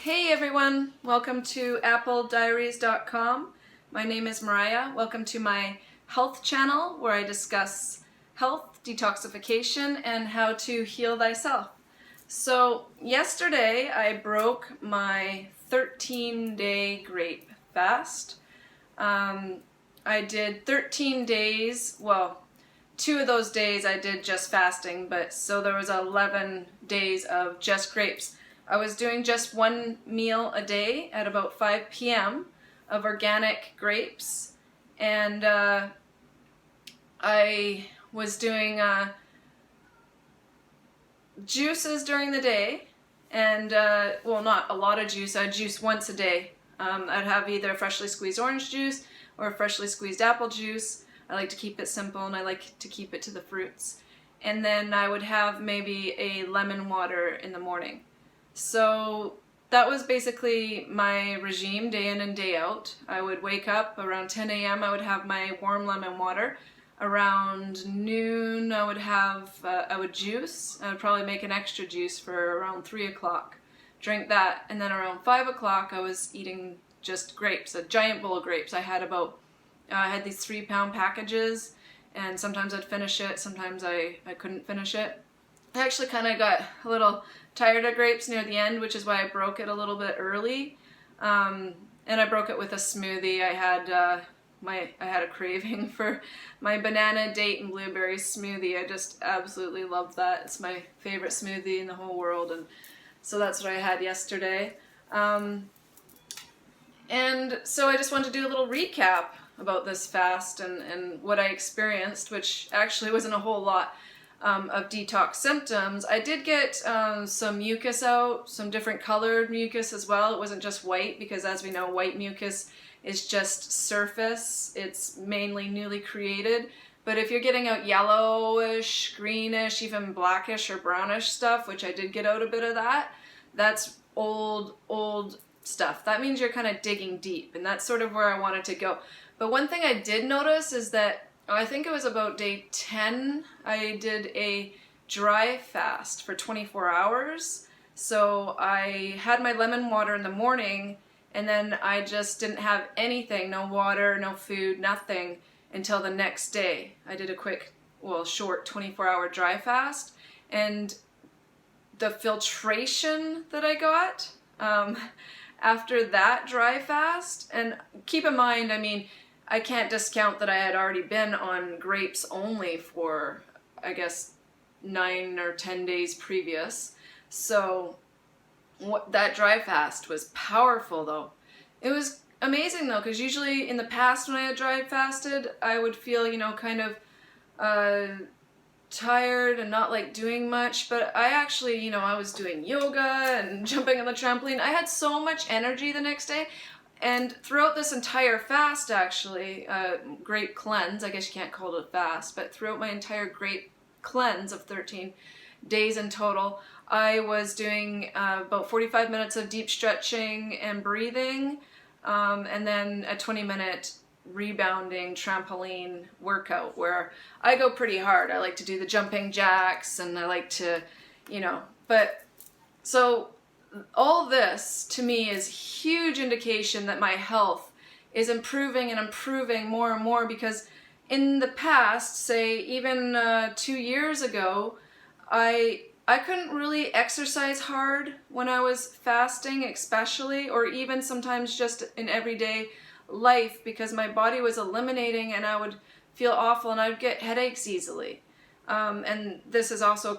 Hey everyone, welcome to applediaries.com. My name is Mariah. Welcome to my health channel where I discuss health, detoxification, and how to heal thyself. So yesterday I broke my 13-day grape fast. I did 13 days, well, 2 of those days I did just fasting, but so there was 11 days of just grapes. I was doing just 1 meal a day at about 5 p.m. of organic grapes, and I was doing juices during the day, and well, not a lot of juice. I'd juice once a day. I'd have either freshly squeezed orange juice or freshly squeezed apple juice. I like to keep it simple, and I like to keep it to the fruits. And then I would have maybe a lemon water in the morning. So that was basically my regime day in and day out. I would wake up around 10 a.m. I would have my warm lemon water. Around noon I would juice. I would probably make an extra juice for around 3 o'clock. Drink that, and then around 5 o'clock I was eating just grapes, a giant bowl of grapes. I had these 3-pound packages, and sometimes I'd finish it, sometimes I couldn't finish it. I actually kind of got a little tired of grapes near the end, which is why I broke it a little bit early. And I broke it with a smoothie. I had a craving for my banana, date, and blueberry smoothie. I just absolutely love that. It's my favorite smoothie in the whole world, and so that's what I had yesterday. And so I just wanted to do a little recap about this fast and what I experienced, which actually wasn't a whole lot. Of detox symptoms. I did get some mucus out, some different colored mucus as well. It wasn't just white, because as we know, white mucus is just surface. It's mainly newly created. But if you're getting out yellowish, greenish, even blackish or brownish stuff, which I did get out a bit of that, that's old stuff. That means you're kind of digging deep, and that's sort of where I wanted to go. But one thing I did notice is that I think it was about day 10, I did a dry fast for 24 hours. So I had my lemon water in the morning, and then I just didn't have anything, no water, no food, nothing, until the next day. I did a quick, short 24-hour dry fast, and the filtration that I got after that dry fast, and keep in mind, I mean, I can't discount that I had already been on grapes only for, I guess, 9 or 10 days previous. So that dry fast was powerful, though. It was amazing, though, because usually in the past when I had dry fasted, I would feel, kind of tired and not like doing much. But I actually, I was doing yoga and jumping on the trampoline. I had so much energy the next day. And throughout this entire fast, actually, grape cleanse, I guess you can't call it a fast, but throughout my entire grape cleanse of 13 days in total, I was doing about 45 minutes of deep stretching and breathing, and then a 20-minute rebounding trampoline workout where I go pretty hard. I like to do the jumping jacks, and I like to, so all this to me is huge indication that my health is improving and improving more and more, because in the past, say even 2 years ago, I couldn't really exercise hard when I was fasting, especially, or even sometimes just in everyday life, because my body was eliminating and I would feel awful and I would get headaches easily. And this has also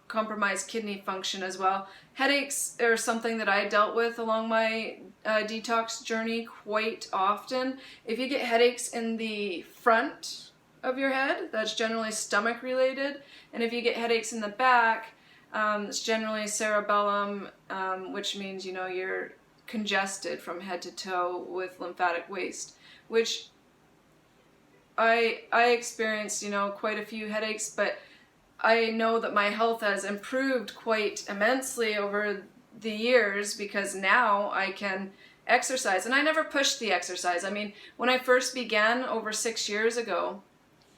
compromised kidney function as well. Headaches are something that I dealt with along my detox journey quite often. If you get headaches in the front of your head, that's generally stomach related. And if you get headaches in the back, it's generally cerebellum, which means, you're congested from head to toe with lymphatic waste, which I experienced, quite a few headaches, but I know that my health has improved quite immensely over the years, because now I can exercise. And I never pushed the exercise. I mean, when I first began over 6 years ago,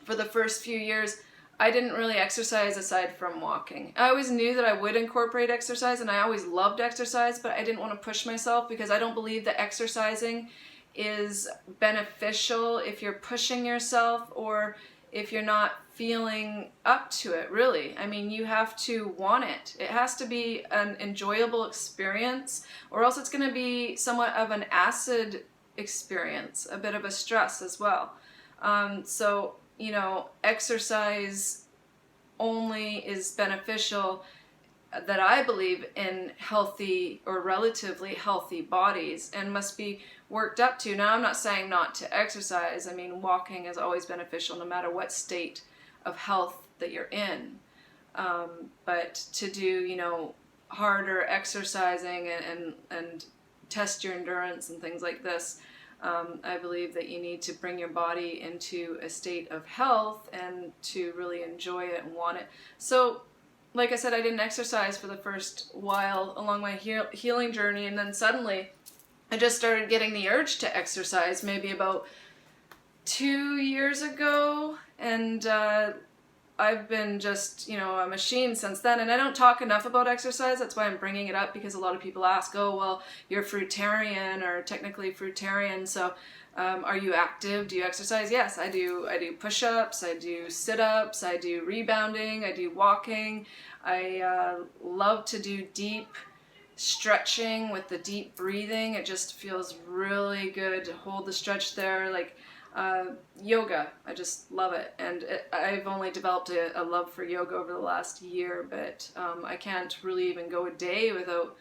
for the first few years, I didn't really exercise aside from walking. I always knew that I would incorporate exercise, and I always loved exercise, but I didn't want to push myself because I don't believe that exercising is beneficial if you're pushing yourself or if you're not feeling up to it, really. I mean, you have to want it. It has to be an enjoyable experience, or else it's going to be somewhat of an acid experience, a bit of a stress as well. So, you know, exercise only is beneficial, that I believe, in healthy or relatively healthy bodies, and must be worked up to. Now, I'm not saying not to exercise. I mean, walking is always beneficial no matter what state of health that you're in. But to do, you know, harder exercising and test your endurance and things like this, I believe that you need to bring your body into a state of health and to really enjoy it and want it. So, like I said, I didn't exercise for the first while along my healing journey, and then suddenly I just started getting the urge to exercise maybe about 2 years ago, and I've been just, you know, a machine since then. And I don't talk enough about exercise. That's why I'm bringing it up, because a lot of people ask, oh, well, you're fruitarian or technically fruitarian, so are you active? Do you exercise? Yes, I do. I do push-ups, I do sit-ups, I do rebounding, I do walking. I love to do deep stretching with the deep breathing. It just feels really good to hold the stretch there. Like yoga, I just love it. And I've only developed a love for yoga over the last year, but I can't really even go a day without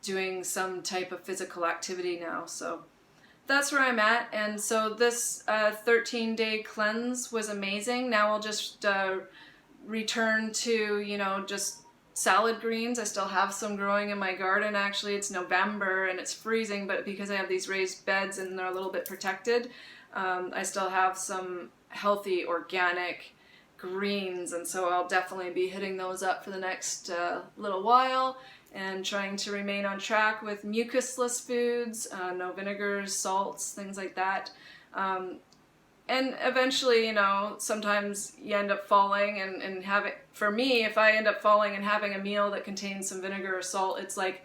doing some type of physical activity now. So that's where I'm at. And so this 13-day cleanse was amazing. Now I'll just return to, you know, just salad greens. I still have some growing in my garden. Actually, it's November and it's freezing, but because I have these raised beds and they're a little bit protected, I still have some healthy organic greens, and so I'll definitely be hitting those up for the next little while, and trying to remain on track with mucusless foods, no vinegars, salts, things like that. And eventually, you know, sometimes you end up falling and having, for me, if I end up falling and having a meal that contains some vinegar or salt, it's like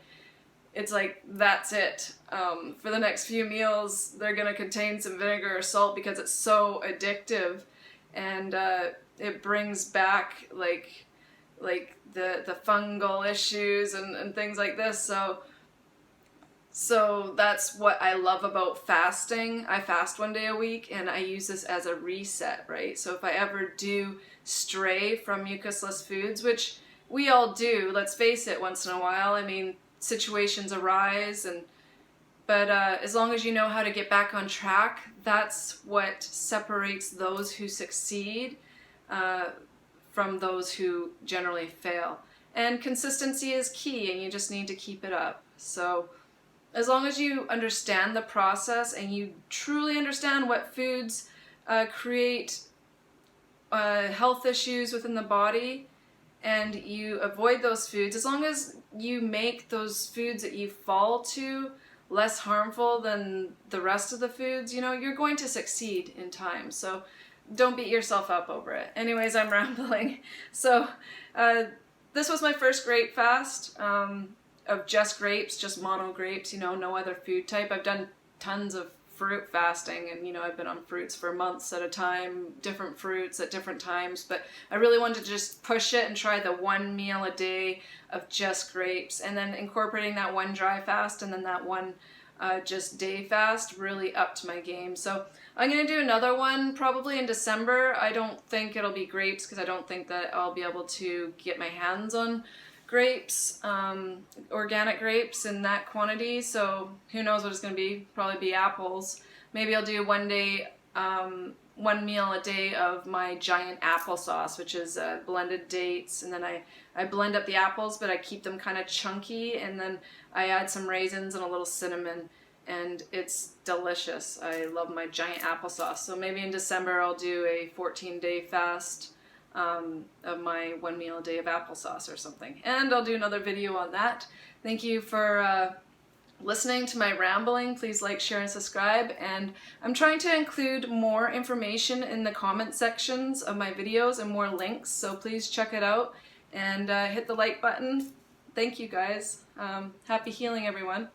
that's it. For the next few meals, they're going to contain some vinegar or salt because it's so addictive, and it brings back like the fungal issues and things like this. So that's what I love about fasting. I fast 1 day a week, and I use this as a reset, right? So if I ever do stray from mucusless foods, which we all do, let's face it, once in a while, I mean, situations arise, but as long as you know how to get back on track, that's what separates those who succeed from those who generally fail. And consistency is key, and you just need to keep it up. So as long as you understand the process and you truly understand what foods create health issues within the body, and you avoid those foods, as long as you make those foods that you fall to less harmful than the rest of the foods, you know, you're going to succeed in time. So don't beat yourself up over it. Anyways, I'm rambling. So this was my first grape fast. Of just grapes, just mono grapes, you know, no other food type. I've done tons of fruit fasting, and, you know, I've been on fruits for months at a time, different fruits at different times, but I really wanted to just push it and try the 1 meal a day of just grapes, and then incorporating that one dry fast and then that one just day fast really upped my game. So I'm going to do another one probably in December. I don't think it'll be grapes because I don't think that I'll be able to get my hands on grapes, organic grapes in that quantity, so who knows what it's going to be. Probably be apples. Maybe I'll do 1 day, 1 meal a day of my giant applesauce, which is blended dates, and then I blend up the apples, but I keep them kind of chunky, and then I add some raisins and a little cinnamon, and it's delicious. I love my giant applesauce. So maybe in December I'll do a 14-day fast of my 1 meal a day of applesauce or something, and I'll do another video on that. Thank you for listening to my rambling, please like, share, and subscribe. And I'm trying to include more information in the comment sections of my videos and more links, so please check it out and hit the like button. Thank you guys. Happy healing, everyone.